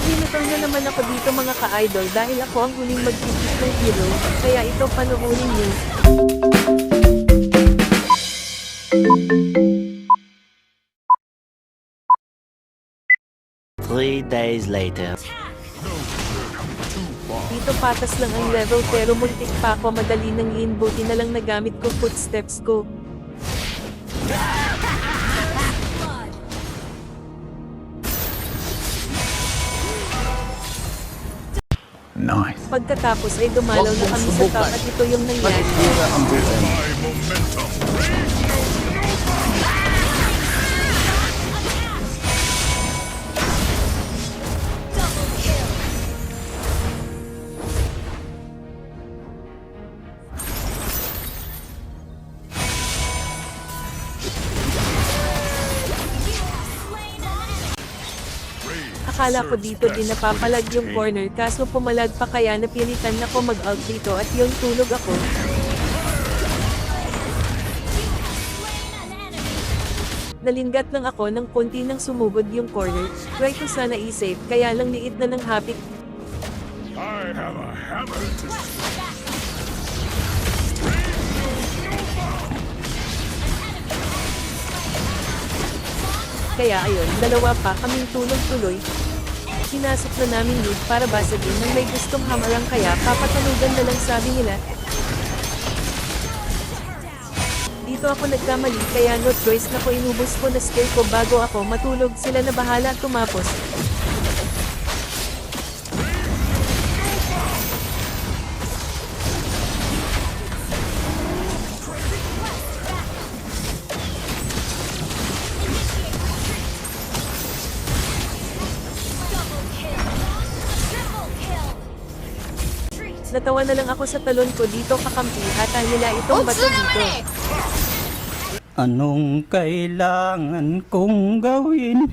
Sinutol na naman ako dito mga ka-idol dahil ako ang huling mag-pick ng hero, kaya ito panoorin niyo. Three days later. Dito patas lang ang level pero muntik pa ako madali ng lane, buti na lang nagamit ko footsteps ko. Nice. Pagkatapos ay dumalaw na kami sa top at ito yung nangyari. Akala ko dito din napapalag yung corner kaso pumalag pa kaya napilitan ako mag-ult dito at yung tulog ako. Nalinggat lang ako ng konti nang sumugod yung corner, try ko sana i-save kaya lang liit na ng hapik. I have a hammer to Kaya ayun, dalawa pa kaming tulog-tuloy. Hinasok na namin lead para basagin nang may gustong hamarang kaya papatalugan na lang sabi nila. Dito ako nagkamali kaya no choice na ko inubos ko na skill ko bago ako matulog, sila na bahala tumapos. Natawa na lang ako sa talon ko dito kakampi hata nila itong bato dito. Anong kailangan kong gawin